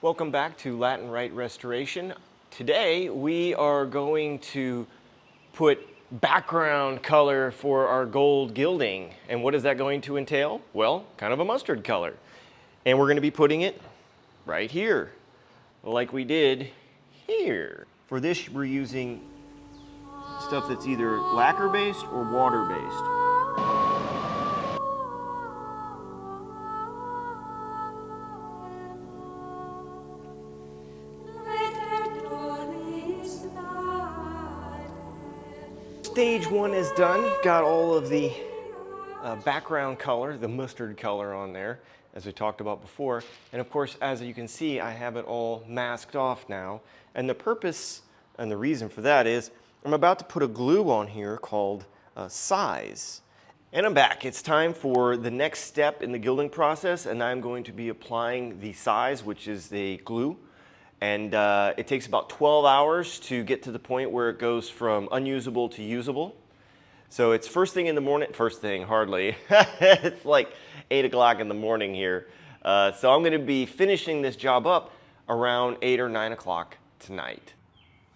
Welcome back to Latin Rite Restoration. Today we are going to put background color for our gold gilding. And what is that going to entail? Well, kind of a mustard color. And we're going to be putting it right here, like we did here. For this we're using stuff that's either lacquer based or water based. Stage one is done. Got all of the background color, the mustard color on there, as we talked about before. And of course, as you can see, I have it all masked off now. And the purpose and the reason for that is I'm about to put a glue on here called size. And I'm back. It's time for the next step in the gilding process, and I'm going to be applying the size, which is the glue. And it takes about 12 hours to get to the point where it goes from unusable to usable. So it's first thing in the morning, first thing, hardly. It's like 8 o'clock in the morning here. So I'm going to be finishing this job up around 8 or 9 o'clock tonight.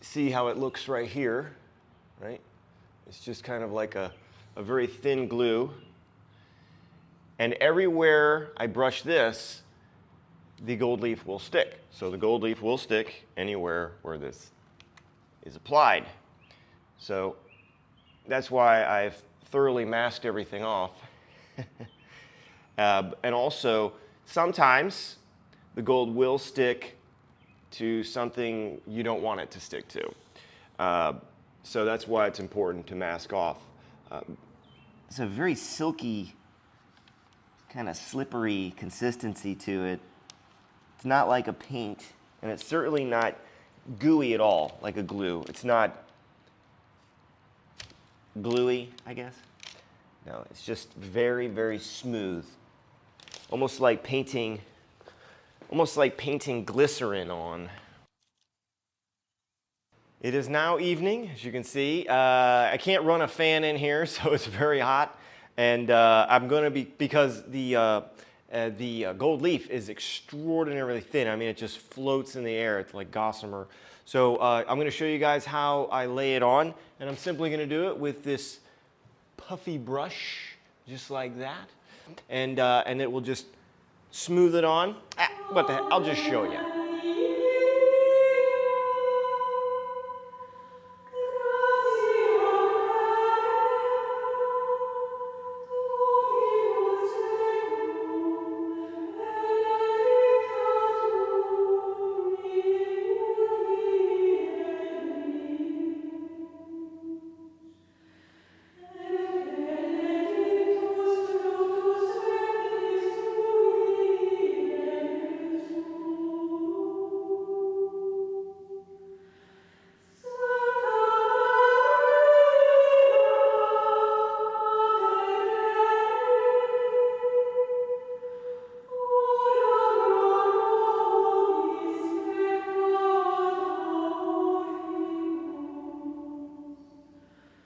See how it looks right here, right? It's just kind of like a very thin glue. And everywhere I brush this, the gold leaf will stick. So the gold leaf will stick anywhere where this is applied. So that's why I've thoroughly masked everything off. And also, sometimes the gold will stick to something you don't want it to stick to. So that's why it's important to mask off. It's a very silky, kind of slippery consistency to it. It's not like a paint, and it's certainly not gooey at all, like a glue. It's not gluey, I guess. No, it's just very, very smooth. Almost like painting glycerin on. It is now evening, as you can see. I can't run a fan in here, so it's very hot. And I'm going to be, because the gold leaf is extraordinarily thin. I mean, it just floats in the air. It's like gossamer. So I'm going to show you guys how I lay it on. And I'm simply going to do it with this puffy brush, just like that. And it will just smooth it on. What the heck? I'll just show you.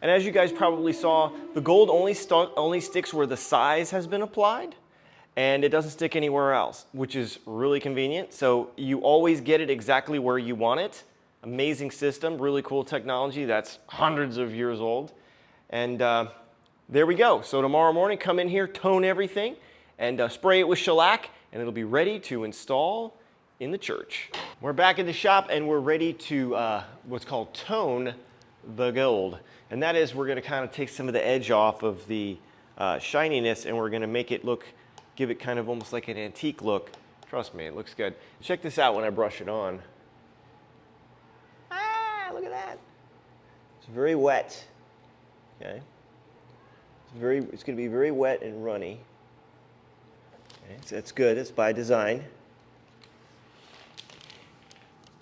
And as you guys probably saw, the gold only sticks where the size has been applied, and it doesn't stick anywhere else, which is really convenient. So you always get it exactly where you want it. Amazing system, really cool technology that's hundreds of years old. And there we go. So tomorrow morning, come in here, tone everything, and spray it with shellac, and it'll be ready to install in the church. We're back in the shop, and we're ready to what's called tone the gold. And that is, we're going to kind of take some of the edge off of the shininess, and we're going to make it look, give it kind of almost like an antique look. Trust me, it looks good. Check this out when I brush it on. Ah, look at that. It's very wet. Okay. It's going to be very wet and runny. Okay, so that's good. It's by design.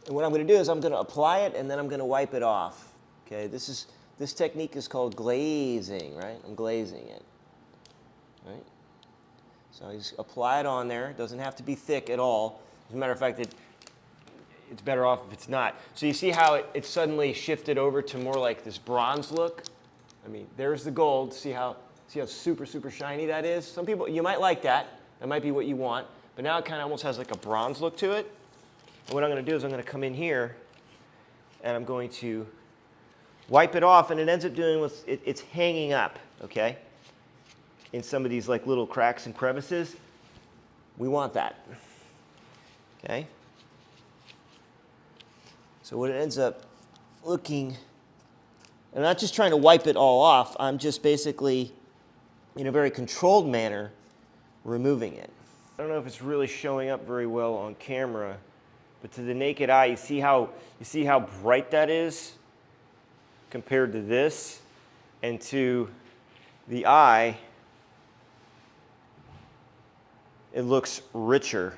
And what I'm going to do is I'm going to apply it, and then I'm going to wipe it off. Okay, this technique is called glazing, right? I'm glazing it, right? So I just apply it on there. It doesn't have to be thick at all. As a matter of fact, it's better off if it's not. So you see how it suddenly shifted over to more like this bronze look? I mean, there's the gold. See how super, super shiny that is? Some people, you might like that. That might be what you want. But now it kind of almost has like a bronze look to it. And what I'm going to do is I'm going to come in here and I'm going to wipe it off, and it ends up doing what's it's hanging up, okay, in some of these like little cracks and crevices. We want that, okay? So what it ends up looking, I'm not just trying to wipe it all off, I'm just basically, in a very controlled manner, removing it. I don't know if it's really showing up very well on camera, but to the naked eye, you see how bright that is compared to this, and to the eye, it looks richer.